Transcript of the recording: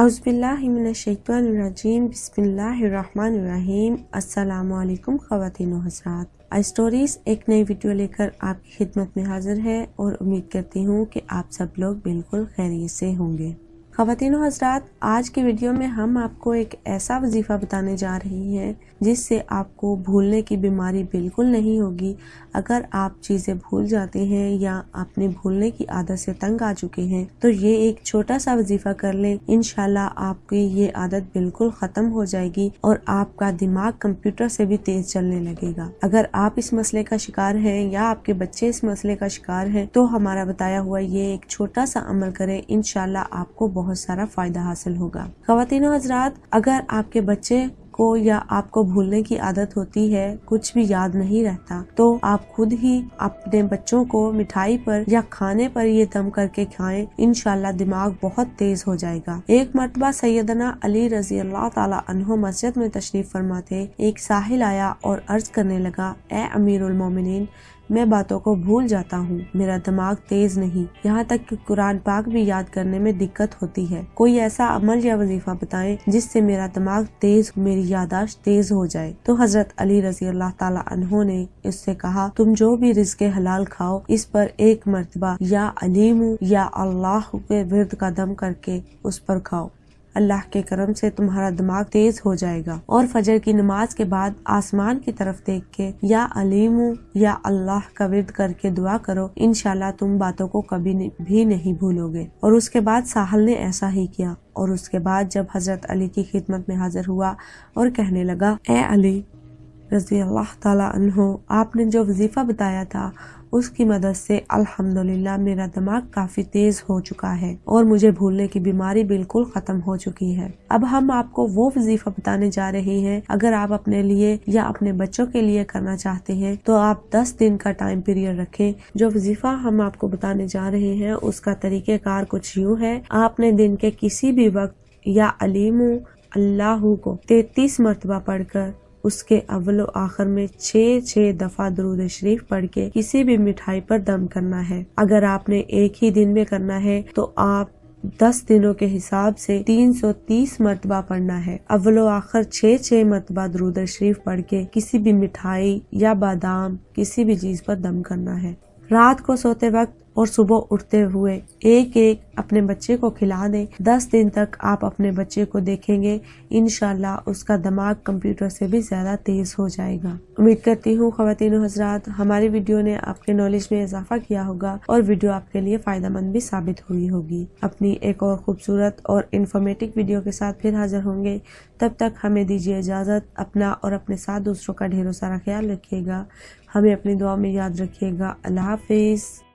اعوذ باللہ من الشیطان الرجیم بسم اللہ الرحمن الرحیم۔ السلام علیکم خواتین و حضرات، آئی سٹوریز ایک نئی ویڈیو لے کر آپ کی خدمت میں حاضر ہے اور امید کرتی ہوں کہ آپ سب لوگ بالکل خیریت سے ہوں گے۔ خواتین و حضرات، آج کی ویڈیو میں ہم آپ کو ایک ایسا وظیفہ بتانے جا رہی ہیں جس سے آپ کو بھولنے کی بیماری بالکل نہیں ہوگی۔ اگر آپ چیزیں بھول جاتے ہیں یا اپنے بھولنے کی عادت سے تنگ آ چکے ہیں تو یہ ایک چھوٹا سا وظیفہ کر لیں، انشاءاللہ آپ کی یہ عادت بالکل ختم ہو جائے گی اور آپ کا دماغ کمپیوٹر سے بھی تیز چلنے لگے گا۔ اگر آپ اس مسئلے کا شکار ہیں یا آپ کے بچے اس مسئلے کا شکار ہیں تو ہمارا بتایا ہوا یہ ایک چھوٹا سا عمل کریں، انشاءاللہ آپ کو بہت سارا فائدہ حاصل ہوگا۔ خواتین و حضرات، اگر آپ کے بچے کو یا آپ کو بھولنے کی عادت ہوتی ہے، کچھ بھی یاد نہیں رہتا، تو آپ خود ہی اپنے بچوں کو مٹھائی پر یا کھانے پر یہ دم کر کے کھائیں، انشاءاللہ دماغ بہت تیز ہو جائے گا۔ ایک مرتبہ سیدنا علی رضی اللہ تعالی عنہ مسجد میں تشریف فرما تھے۔ ایک ساحل آیا اور عرض کرنے لگا، اے امیر المومنین، میں باتوں کو بھول جاتا ہوں، میرا دماغ تیز نہیں، یہاں تک کہ قرآن پاک بھی یاد کرنے میں دقت ہوتی ہے۔ کوئی ایسا عمل یا وظیفہ بتائیں جس سے میرا دماغ تیز، میری یادداشت تیز ہو جائے۔ تو حضرت علی رضی اللہ تعالی عنہ نے اس سے کہا، تم جو بھی رزق حلال کھاؤ اس پر ایک مرتبہ یا علیم یا اللہ کے ورد کا دم کر کے اس پر کھاؤ، اللہ کے کرم سے تمہارا دماغ تیز ہو جائے گا۔ اور فجر کی نماز کے بعد آسمان کی طرف دیکھ کے یا علیم یا اللہ کا ورد کر کے دعا کرو، انشاءاللہ تم باتوں کو کبھی بھی نہیں بھولو گے۔ اور اس کے بعد ساحل نے ایسا ہی کیا، اور اس کے بعد جب حضرت علی کی خدمت میں حاضر ہوا اور کہنے لگا، اے علی رضی اللہ تعالی عنہ، آپ نے جو وظیفہ بتایا تھا اس کی مدد سے الحمدللہ میرا دماغ کافی تیز ہو چکا ہے اور مجھے بھولنے کی بیماری بالکل ختم ہو چکی ہے۔ اب ہم آپ کو وہ وظیفہ بتانے جا رہے ہیں، اگر آپ اپنے لیے یا اپنے بچوں کے لیے کرنا چاہتے ہیں تو آپ 10 دن کا ٹائم پیریڈ رکھیں۔ جو وظیفہ ہم آپ کو بتانے جا رہے ہیں اس کا طریقہ کار کچھ یوں ہے، آپ نے دن کے کسی بھی وقت یا علیم اللہ کو 33 مرتبہ پڑھ کر اس کے اول و آخر میں 6 دفعہ درود شریف پڑھ کے کسی بھی مٹھائی پر دم کرنا ہے۔ اگر آپ نے ایک ہی دن میں کرنا ہے تو آپ 10 دنوں کے حساب سے 330 مرتبہ پڑھنا ہے۔ اول و آخر 6 مرتبہ درود شریف پڑھ کے کسی بھی مٹھائی یا بادام کسی بھی چیز پر دم کرنا ہے۔ رات کو سوتے وقت اور صبح اٹھتے ہوئے ایک اپنے بچے کو کھلا دیں۔ 10 دن تک آپ اپنے بچے کو دیکھیں گے، انشاءاللہ اس کا دماغ کمپیوٹر سے بھی زیادہ تیز ہو جائے گا۔ امید کرتی ہوں خواتین و حضرات ہماری ویڈیو نے آپ کے نالج میں اضافہ کیا ہوگا اور ویڈیو آپ کے لیے فائدہ مند بھی ثابت ہوئی ہوگی۔ اپنی ایک اور خوبصورت اور انفارمیٹو ویڈیو کے ساتھ پھر حاضر ہوں گے، تب تک ہمیں دیجیے اجازت۔ اپنا اور اپنے ساتھ دوسروں کا ڈھیروں سارا خیال رکھیے گا، ہمیں اپنی دعا میں یاد رکھیے گا۔ اللہ حافظ۔